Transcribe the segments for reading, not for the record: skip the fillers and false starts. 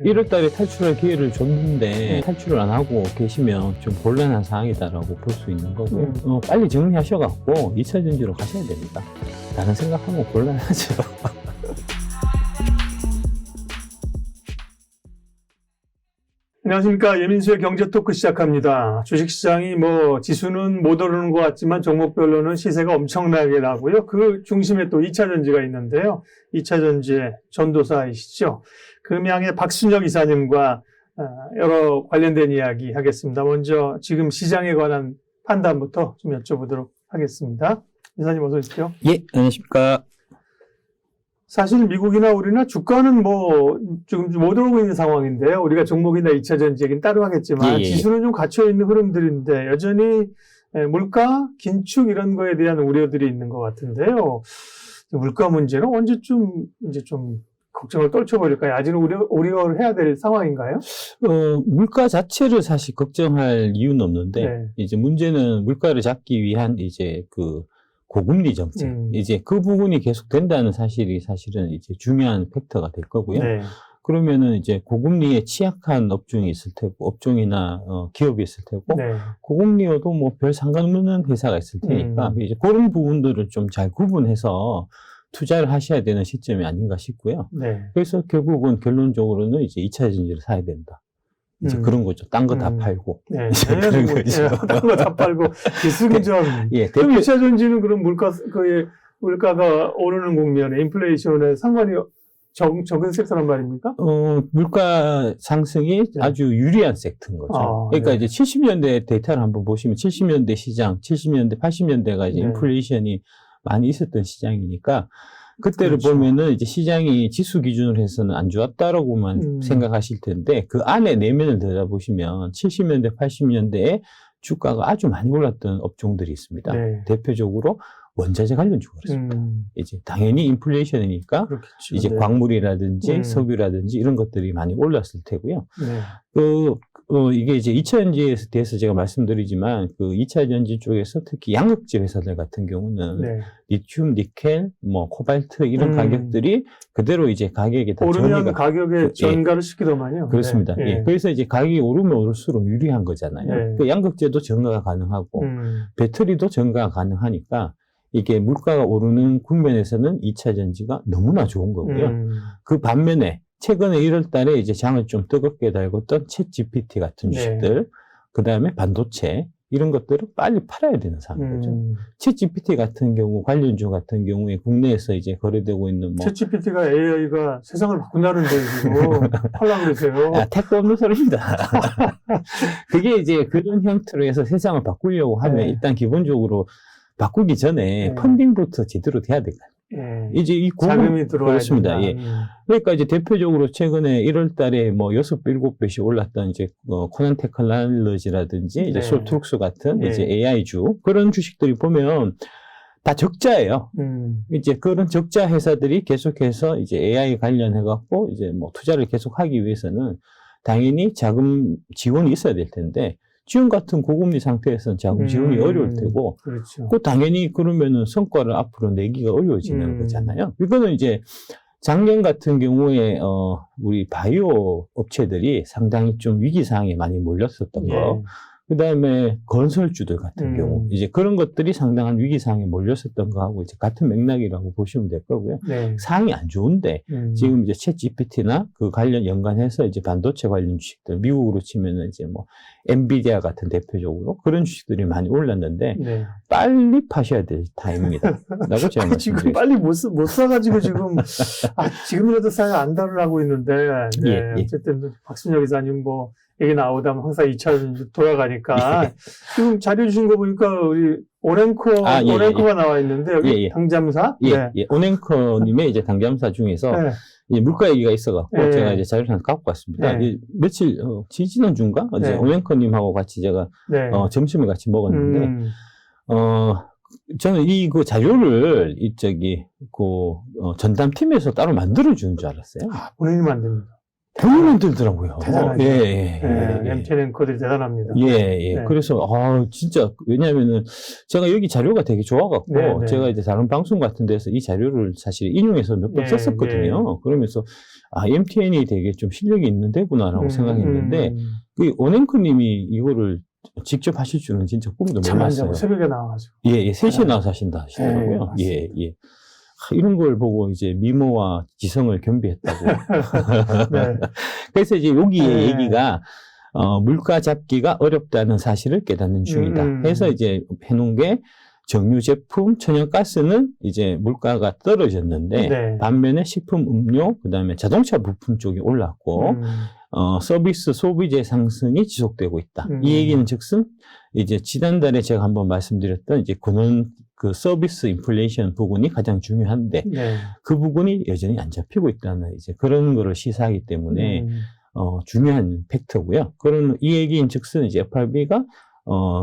1월 달에 탈출할 기회를 줬는데 탈출을 안 하고 계시면 좀 곤란한 상황이다라고 볼 수 있는 거고요. 빨리 정리하셔갖고 2차 전지로 가셔야 됩니다. 다른 생각하면 곤란하죠. 안녕하십니까. 예민수의 경제토크 시작합니다. 주식시장이 지수는 못 오르는 것 같지만 종목별로는 시세가 엄청나게 나고요. 그 중심에 또 2차 전지가 있는데요. 2차 전지의 전도사이시죠. 금양의 박순혁 이사님과 여러 관련된 이야기 하겠습니다. 먼저 지금 시장에 관한 판단부터 좀 여쭤보도록 하겠습니다. 이사님 어서 오십시오. 예, 안녕하십니까. 사실 미국이나 우리나 주가는 지금 못 오르고 있는 상황인데요. 우리가 종목이나 2차 전지 얘기는 따로 하겠지만 지수는 좀 갇혀있는 흐름들인데 여전히 물가, 긴축 이런 거에 대한 우려들이 있는 것 같은데요. 물가 문제는 언제쯤 이제 좀 걱정을 떨쳐버릴까요? 아직은 우려를 해야 될 상황인가요? 물가 자체를 사실 걱정할 이유는 없는데 이제 문제는 물가를 잡기 위한 이제 고금리 정책. 이제 그 부분이 계속 된다는 사실이 사실은 이제 중요한 팩터가 될 거고요. 그러면은 이제 고금리에 취약한 업종이 있을 테고, 업종이나 기업이 있을 테고, 고금리여도 별 상관없는 회사가 있을 테니까, 이제 그런 부분들을 좀 잘 구분해서 투자를 하셔야 되는 시점이 아닌가 싶고요. 그래서 결국은 결론적으로는 이제 2차 전지를 사야 된다. 이제 그런 거죠. 딴 거 다 팔고. 그런 거죠. 딴 거 다 팔고. 기승전. 그럼 2차 전지는 그럼 물가가 오르는 국면에 인플레이션에 상관이 적은 섹터란 말입니까? 물가 상승이 아주 유리한 섹터인 거죠. 그러니까 이제 70년대 데이터를 한번 보시면 70년대 시장, 70년대, 80년대가 이제 인플레이션이 많이 있었던 시장이니까 그때를 보면은 이제 시장이 지수 기준으로 해서는 안 좋았다라고만 생각하실 텐데 그 안에 내면을 들여다보시면 70년대, 80년대에 주가가 아주 많이 올랐던 업종들이 있습니다. 대표적으로 원자재 관련주가 그렇습니다. 이제 당연히 인플레이션이니까 그렇겠죠. 이제 광물이라든지 석유라든지 이런 것들이 많이 올랐을 테고요. 이게 이제 2차 전지에 대해서 제가 말씀드리지만 그 2차 전지 쪽에서 특히 양극재 회사들 같은 경우는 리튬, 니켈, 코발트 이런 가격들이 그대로 이제 가격에 다 오르면 가격에 전가를 시키더만요. 그렇습니다. 그래서 이제 가격이 오르면 오를수록 유리한 거잖아요. 그 양극재도 전가가 가능하고 배터리도 전가가 가능하니까 이게 물가가 오르는 국면에서는 2차 전지가 너무나 좋은 거고요. 그 반면에 최근에 1월 달에 이제 장을 좀 뜨겁게 달궜던 챗 GPT 같은 주식들, 그 다음에 반도체, 이런 것들을 빨리 팔아야 되는 상황인 거죠. 챗 GPT 같은 경우, 관련주 같은 경우에 국내에서 이제 거래되고 있는 챗 GPT가 AI가 세상을 바꾼다는데, 지금. 팔라고 그러세요. 택도 없는 소리입니다. 그게 이제 그런 형태로 해서 세상을 바꾸려고 하면 일단 기본적으로 바꾸기 전에 펀딩부터 제대로 돼야 될까요? 이제 이 자금이 들어와야 그렇습니다. 그러니까 이제 대표적으로 최근에 1월 달에 6, 7배씩 올랐던 이제 코난 테크놀로지라든지 이제 솔트룩스 같은 이제 AI주 그런 주식들이 보면 다 적자예요. 이제 그런 적자 회사들이 계속해서 이제 AI 관련해갖고 이제 투자를 계속하기 위해서는 당연히 자금 지원이 있어야 될 텐데 지금 같은 고금리 상태에서는 자금 지원이 어려울 테고, 그 당연히 그러면은 성과를 앞으로 내기가 어려워지는 거잖아요. 이거는 이제 작년 같은 경우에 우리 바이오 업체들이 상당히 좀 위기 상황에 많이 몰렸었던 거. 그 다음에 건설주들 같은 경우, 이제 그런 것들이 상당한 위기 상황에 몰렸었던 거하고 이제 같은 맥락이라고 보시면 될 거고요. 상황이 안 좋은데, 지금 이제 챗 GPT나 그 관련 연관해서 이제 반도체 관련 주식들, 미국으로 치면은 이제 엔비디아 같은 대표적으로 그런 주식들이 많이 올랐는데, 빨리 파셔야 될 타임입니다. 라고 제가 말씀드리겠습니다. 지금 빨리 못 사가지고 지금, 지금이라도 사야 안 다루라고 있는데, 어쨌든 박순혁 이사님 얘기 나오다면 항상 2차 돌아가니까 지금 자료 주신 거 보니까 우리 오랭커가 나와 있는데 여기 당잠사 오랭커님의 이제 당잠사 중에서 물가 얘기가 있어갖고 제가 이제 자료를 하나 갖고 왔습니다. 며칠 지지난주인가 어제 오랭커님하고 같이 제가 점심을 같이 먹었는데 저는 그 자료를 전담팀에서 따로 만들어주는 줄 알았어요. 본인이 만듭니다. 본인 만들더라고요. 대단하죠. 예. MTN 앵커들이 대단합니다. 예. 네. 그래서, 진짜, 왜냐면은, 제가 여기 자료가 되게 좋아갖고, 네. 제가 이제 다른 방송 같은 데서 이 자료를 사실 인용해서 몇 번 썼었거든요. 그러면서, MTN이 되게 좀 실력이 있는 데구나라고 생각했는데, 그 원앵커님이 이거를 직접 하실 줄은 진짜 꿈도 못 잠안자고 꿨어요. 새벽에 나와가지고. 3시에 나와서 하신다시더라고요. 네, 이런 걸 보고 이제 미모와 지성을 겸비했다고. 네. 그래서 이제 여기에 얘기가, 물가 잡기가 어렵다는 사실을 깨닫는 중이다. 해서 이제 해놓은 게 정유 제품, 천연가스는 이제 물가가 떨어졌는데, 네. 반면에 식품, 음료, 그 다음에 자동차 부품 쪽이 올랐고, 서비스 소비재 상승이 지속되고 있다. 이 얘기는 즉슨, 이제 지난달에 제가 한번 말씀드렸던 이제 근원 그 서비스 인플레이션 부분이 가장 중요한데, 네. 그 부분이 여전히 안 잡히고 있다는 이제 그런 거를 시사하기 때문에, 중요한 팩터고요. 그런 이 얘기인 즉슨 이제 FRB가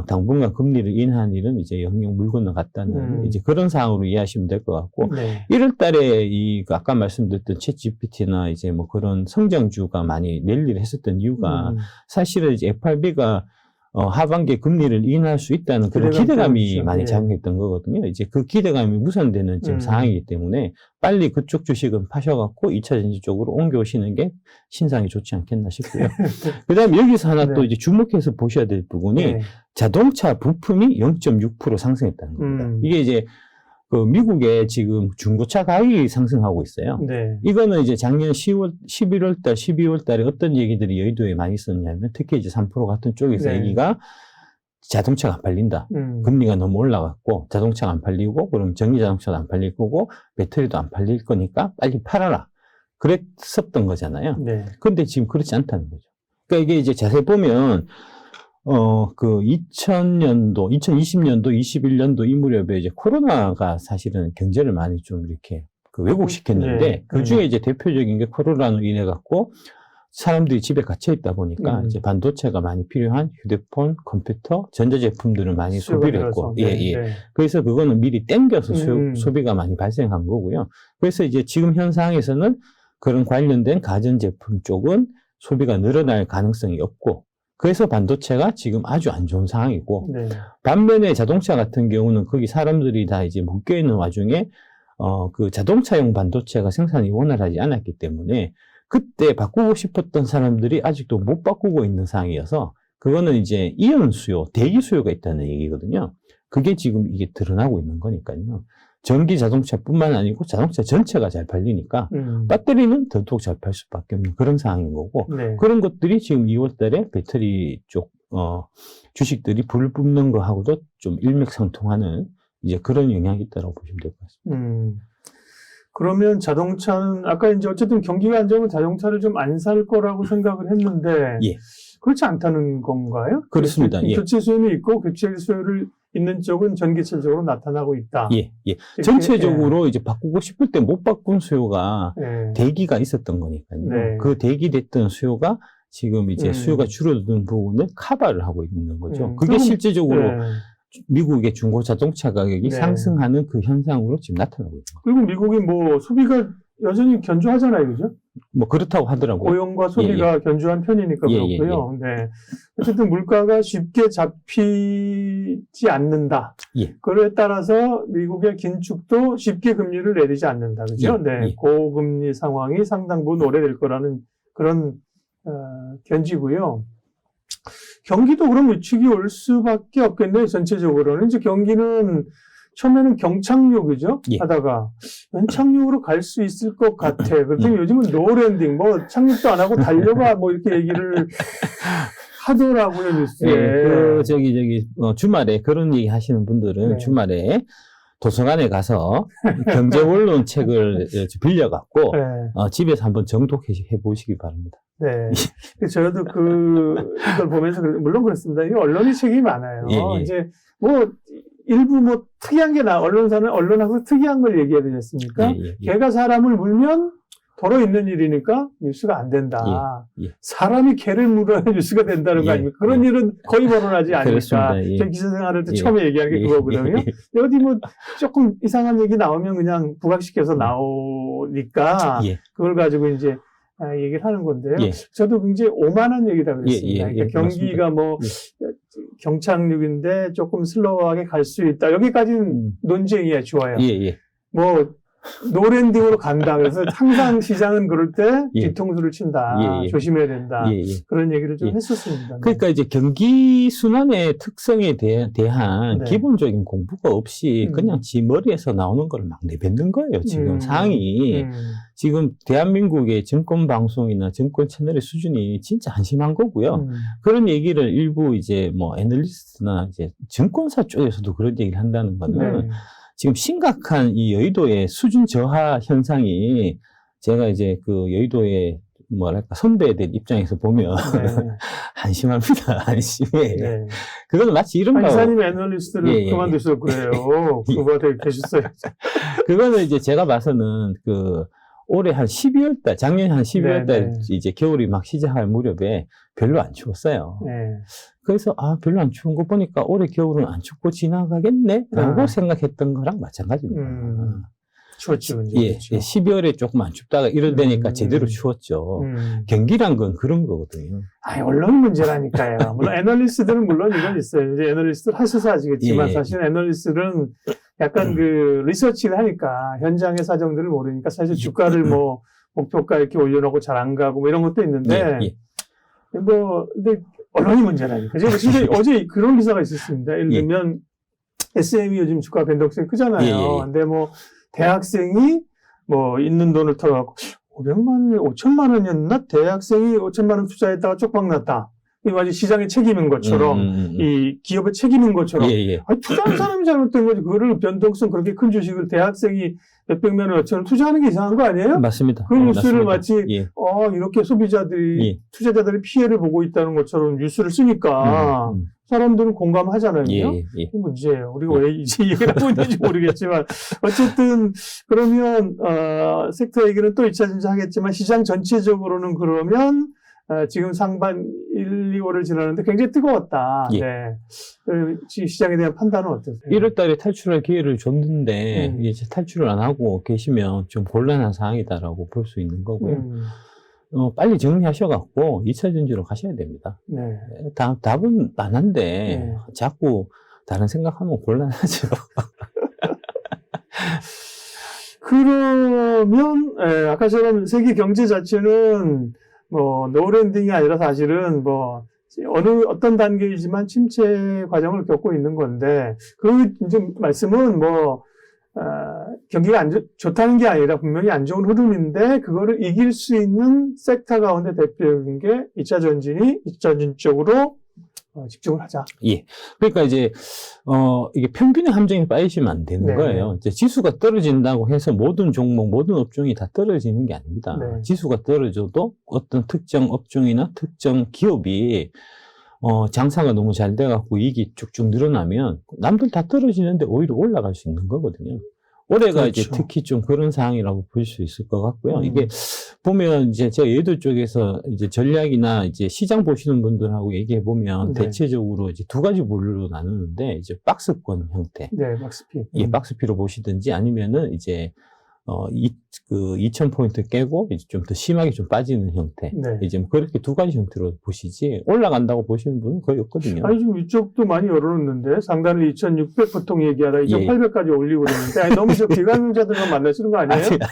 당분간 금리를 인하한 일은 이제 영영 물 건너갔다는 이제 그런 상황으로 이해하시면 될 것 같고, 네. 1월 달에 아까 말씀드렸던 챗 GPT나 이제 뭐 그런 성장주가 많이 랠리를 했었던 이유가 사실은 이제 FRB가 하반기에 금리를 인하할 수 있다는 그런 기대감이 그렇죠. 많이 예. 작용했던 거거든요. 이제 그 기대감이 무산되는 지금 상황이기 때문에 빨리 그쪽 주식은 파셔갖고 2차 전지 쪽으로 옮겨오시는 게 신상이 좋지 않겠나 싶고요. 그 다음에 여기서 하나 네. 또 이제 주목해서 보셔야 될 부분이 네. 자동차 부품이 0.6% 상승했다는 겁니다. 이게 이제 그 미국의 지금 중고차 가격이 상승하고 있어요. 네. 이거는 이제 작년 11월 달, 12월 달에 어떤 얘기들이 여의도에 많이 있었냐면 특히 이제 3% 같은 쪽에서 네. 얘기가 자동차가 안 팔린다. 금리가 너무 올라갔고 자동차가 안 팔리고 그럼 전기 자동차도 안 팔릴 거고 배터리도 안 팔릴 거니까 빨리 팔아라. 그랬었던 거잖아요. 네. 근데 지금 그렇지 않다는 거죠. 그러니까 이게 이제 자세히 보면 그 2000년도, 2020년도, 21년도 이 무렵에 이제 코로나가 사실은 경제를 많이 좀 이렇게 왜곡시켰는데 네. 그 중에 이제 대표적인 게 코로나로 인해 갖고 사람들이 집에 갇혀 있다 보니까 이제 반도체가 많이 필요한 휴대폰, 컴퓨터, 전자제품들을 많이 소비를 했고, 네. 그래서 그거는 미리 땡겨서 소비가 많이 발생한 거고요. 그래서 이제 지금 현 상황에서는 그런 관련된 가전제품 쪽은 소비가 늘어날 가능성이 없고, 그래서 반도체가 지금 아주 안 좋은 상황이고, 네. 반면에 자동차 같은 경우는 거기 사람들이 다 이제 묶여있는 와중에, 그 자동차용 반도체가 생산이 원활하지 않았기 때문에, 그때 바꾸고 싶었던 사람들이 아직도 못 바꾸고 있는 상황이어서, 그거는 이제 이연 수요, 대기 수요가 있다는 얘기거든요. 그게 지금 이게 드러나고 있는 거니까요. 전기 자동차뿐만 아니고 자동차 전체가 잘 팔리니까 배터리는 더더욱 잘 팔 수밖에 없는 그런 상황인 거고 네. 그런 것들이 지금 2월 달에 배터리 쪽 주식들이 불을 뿜는 거하고도 좀 일맥상통하는 이제 그런 영향이 있다고 보시면 될 것 같습니다. 그러면 자동차는 아까 이제 어쨌든 경기가 안 좋으면 자동차를 좀 안 살 거라고 생각을 했는데 예. 그렇지 않다는 건가요? 그렇습니다. 예. 교체 수요는 있고 교체 수요를 있는 쪽은 전기차적으로 나타나고 있다. 예. 전체적으로 이제 바꾸고 싶을 때 못 바꾼 수요가 대기가 있었던 거니까요. 네. 그 대기됐던 수요가 지금 이제 수요가 줄어든 부분을 커버를 하고 있는 거죠. 그게 실제적으로 미국의 중고 자동차 가격이 상승하는 그 현상으로 지금 나타나고 있는 거예요. 그리고 미국이 뭐 소비가 여전히 견조하잖아요, 그죠? 뭐 그렇다고 하더라고요. 고용과 소비가 견조한 편이니까 그렇고요. 네. 어쨌든 물가가 쉽게 잡히지 않는다. 그에 따라서 미국의 긴축도 쉽게 금리를 내리지 않는다, 그죠? 네. 고금리 상황이 상당 부분 오래될 거라는 그런 견지고요. 경기도 그럼 위축이 올 수밖에 없겠네요. 전체적으로는 이제 경기는 처음에는 경착륙, 그죠? 하다가 연착륙으로 갈 수 있을 것 같아. 그랬더니 요즘은 노랜딩, 뭐 착륙도 안 하고 달려가, 뭐 이렇게 얘기를 하더라고요, 뉴스에. 주말에 그런 얘기 하시는 분들은 주말에 도서관에 가서 경제원론 책을 빌려갖고 집에서 한번 정독해 보시기 바랍니다. 네. 저도 이걸 보면서 물론 그렇습니다. 이 언론이 책이 많아요. 이제 뭐 일부 뭐 특이한 게 언론사는 언론하고 특이한 걸 얘기해야 되지 않습니까? 개가 사람을 물면 도로 있는 일이니까 뉴스가 안 된다. 사람이 개를 물어야 뉴스가 된다는 거 아닙니까? 그런 일은 거의 벌어나지 않으니까. 제 기자생활할 때 처음에 얘기하는 게 그거거든요. 어디 뭐 조금 이상한 얘기 나오면 그냥 부각시켜서 나오니까 그걸 가지고 이제 얘기를 하는 건데요. 예. 저도 굉장히 오만한 얘기다 그랬습니다. 예, 예, 그러니까 예, 경기가 뭐 경착륙인데 조금 슬로우하게 갈 수 있다. 여기까지는 논쟁이야 좋아요. 예, 예. 뭐 노랜딩으로 간다. 그래서 항상 시장은 그럴 때 예. 뒤통수를 친다. 예, 예. 조심해야 된다. 예, 예. 그런 얘기를 좀 예. 했었습니다. 그러니까 이제 경기 순환의 특성에 대한 네. 기본적인 공부가 없이 그냥 지 머리에서 나오는 걸 막 내뱉는 거예요. 지금 상황이. 지금 대한민국의 증권 방송이나 증권 채널의 수준이 진짜 한심한 거고요. 그런 얘기를 일부 이제 뭐 애널리스트나 이제 증권사 쪽에서도 그런 얘기를 한다는 거는 네. 지금 심각한 이 여의도의 수준 저하 현상이 제가 이제 그 여의도의 뭐랄까 선배들 입장에서 보면 네. 한심합니다. 한심해. 네. 그건 마치 이런 거. 이사님 애널리스트를 예, 예, 예. 그만두셔서 그래요. 그거 되게 계셨어요. 그거는 이제 제가 봐서는 그 올해 한 12월 달, 작년 한 12월 달 네, 네. 이제 겨울이 막 시작할 무렵에 별로 안 추웠어요. 네. 그래서 별로 안 추운 거 보니까 올해 겨울은 안 춥고 지나가겠네? 라고 아. 생각했던 거랑 마찬가지입니다. 추웠죠. 예, 예, 12월에 조금 안 춥다가 이러다니까 제대로 추웠죠. 경기란 건 그런 거거든요. 언론 문제라니까요. 물론 애널리스트들은 물론 이건 있어요. 이제 애널리스트를 하셔서 아시겠지만 예, 예. 사실 애널리스트들은 약간 그 리서치를 하니까 현장의 사정들을 모르니까 사실 주가를 뭐 목표가 이렇게 올려놓고 잘 안 가고 뭐 이런 것도 있는데 예, 예. 뭐 근데 언론이 문제라니까. 제가 진짜 어제 그런 기사가 있었습니다. 예를 들면 SM이 요즘 주가 변동성이 크잖아요. 예, 예, 예. 근데 뭐 대학생이 뭐 있는 돈을 털어갖고 500만 원, 5천만 원이었나? 대학생이 5천만 원 투자했다가 쪽박 났다. 이 마치 시장의 책임인 것처럼, 이 기업의 책임인 것처럼. 예, 예. 투자한 사람이 잘못된 거지. 그거를 변동성 그렇게 큰 주식을 대학생이 몇백만 원어처럼 투자하는 게 이상한 거 아니에요? 맞습니다. 그 뉴스를 맞습니다. 마치, 예. 이렇게 소비자들이, 예. 투자자들이 피해를 보고 있다는 것처럼 뉴스를 쓰니까 사람들은 공감하잖아요. 예, 그죠? 예, 예. 이 문제예요. 우리가 왜 이제 얘기를 하고 있는지 모르겠지만 어쨌든 그러면 섹터 얘기는 또 2차 전지 하겠지만 시장 전체적으로는 그러면 지금 상반 1, 2월을 지나는데 굉장히 뜨거웠다. 예. 네. 시장에 대한 판단은 어떠세요? 1월 달에 탈출할 기회를 줬는데 이제 탈출을 안 하고 계시면 좀 곤란한 상황이다라고 볼 수 있는 거고요. 빨리 정리하셔갖고 2차 전지로 가셔야 됩니다. 네. 답은 많은데 네. 자꾸 다른 생각하면 곤란하죠. 그러면 아까처럼 세계 경제 자체는 뭐 노랜딩이 아니라 사실은 뭐 어떤 단계이지만 침체 과정을 겪고 있는 건데 그 이제 말씀은 뭐 경기가 좋다는 게 아니라 분명히 안 좋은 흐름인데 그거를 이길 수 있는 섹터 가운데 대표적인 게 2차 전지니 2차 전지 쪽으로 집중을 하자. 예. 그러니까 이제, 이게 평균의 함정에 빠지시면 안 되는 네. 거예요. 이제 지수가 떨어진다고 해서 모든 종목, 모든 업종이 다 떨어지는 게 아닙니다. 네. 지수가 떨어져도 어떤 특정 업종이나 특정 기업이, 장사가 너무 잘 돼갖고 이익이 쭉쭉 늘어나면 남들 다 떨어지는데 오히려 올라갈 수 있는 거거든요. 올해가 그렇죠. 이제 특히 좀 그런 상황이라고 볼 수 있을 것 같고요. 이게 보면 이제 제가 예도 쪽에서 이제 전략이나 이제 시장 보시는 분들하고 얘기해 보면 네. 대체적으로 이제 두 가지 부류로 나누는데 이제 박스권 형태. 네, 박스피. 예, 박스피로 보시든지 아니면은 이제 2,000포인트 깨고 이제 좀 더 심하게 좀 빠지는 형태. 네. 이제 뭐 그렇게 두 가지 형태로 보시지 올라간다고 보시는 분은 거의 없거든요. 아니, 지금 이쪽도 많이 열어놓는데, 상단을 2,600 보통 얘기하다 2,800까지 올리고 그러는데, 아니, 너무 저 기관자들만 만나시는 거 아니에요? 아닙니다.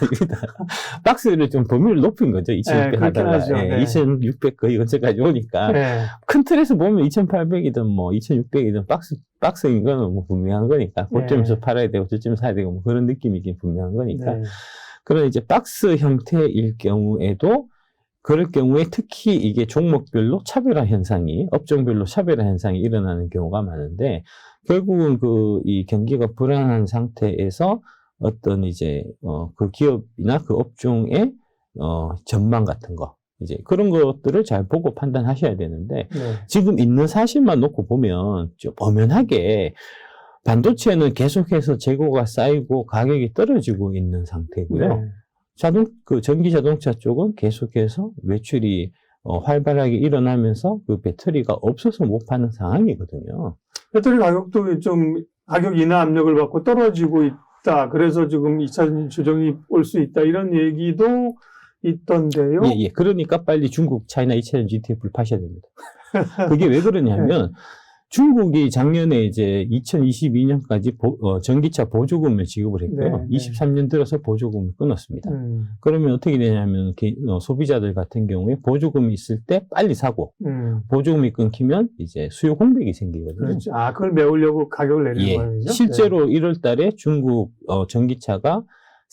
박스를 좀 범위를 높인 거죠. 2,600 그렇긴 하다가. 하죠. 예, 네. 2,600 거의 근처까지 오니까. 네. 큰 틀에서 보면 2,800이든 뭐 2,600이든 박스인 거는 뭐 분명한 거니까. 고점에서 네. 팔아야 되고 저점 사야 되고 뭐 그런 느낌이긴 분명한 거니까. 네. 그런 이제 박스 형태일 경우에도 그럴 경우에 특히 이게 종목별로 차별화 현상이, 업종별로 차별화 현상이 일어나는 경우가 많은데, 결국은 이 경기가 불안한 상태에서 어떤 이제, 그 기업이나 그 업종의, 전망 같은 거, 이제 그런 것들을 잘 보고 판단하셔야 되는데, 네. 지금 있는 사실만 놓고 보면 좀 엄연하게 반도체는 계속해서 재고가 쌓이고 가격이 떨어지고 있는 상태고요. 네. 전기 자동차 쪽은 계속해서 매출이 활발하게 일어나면서 그 배터리가 없어서 못 파는 상황이거든요. 배터리 가격도 좀 가격 인하 압력을 받고 떨어지고 있다. 그래서 지금 2차 조정이 올 수 있다. 이런 얘기도 있던데요. 예, 예. 그러니까 빨리 중국 차이나 2차전지 ETF를 파셔야 됩니다. 그게 왜 그러냐면 중국이 작년에 이제 2022년까지 전기차 보조금을 지급을 했고요. 네. 23년 들어서 보조금을 끊었습니다. 그러면 어떻게 되냐면 소비자들 같은 경우에 보조금이 있을 때 빨리 사고 보조금이 끊기면 이제 수요 공백이 생기거든요. 그렇죠. 아, 그걸 메우려고 가격을 내리는 예, 거죠? 실제로 1월 달에 중국 전기차가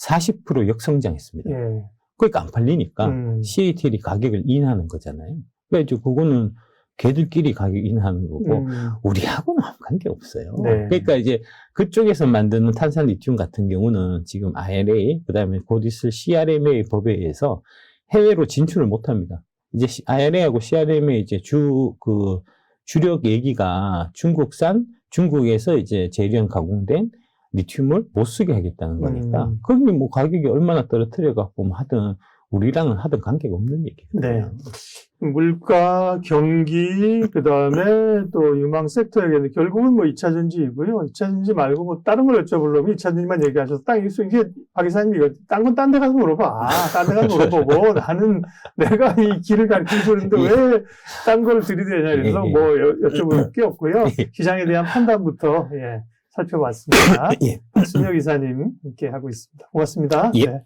40% 역성장했습니다. 예. 그러니까 안 팔리니까 CATL이 가격을 인하하는 거잖아요. 그러니까 이제 그거는 걔들끼리 가격 인하하는 거고 우리하고는 아무 관계 없어요. 네. 그러니까 이제 그쪽에서 만드는 탄산 리튬 같은 경우는 지금 IRA 그다음에 곧 있을 CRMA 법에 의해서 해외로 진출을 못 합니다. 이제 IRA하고 CRMA 이제 주력 얘기가 중국에서 이제 재련 가공된 리튬을 못 쓰게 하겠다는 거니까 거기 뭐 가격이 얼마나 떨어뜨려 갖고 하든 우리랑은 하든 관계가 없는 얘기거든요. 네. 물가, 경기, 그 다음에 또 유망 섹터에게는 결국은 뭐 2차전지이고요. 2차전지 말고 뭐 다른 걸 여쭤보려면 2차전지만 얘기하셔서 이게 박 이사님 이거 딴 건 딴 데 가서 물어봐. 딴 데 가서 물어보고 나는 내가 이 길을 가르치고 있는데 왜 딴 걸 들이대냐. 그래서 뭐 여쭤볼 게 없고요. 시장에 대한 판단부터 살펴봤습니다. 예. 박순혁 이사님 함께 하고 있습니다. 고맙습니다. 예. 네.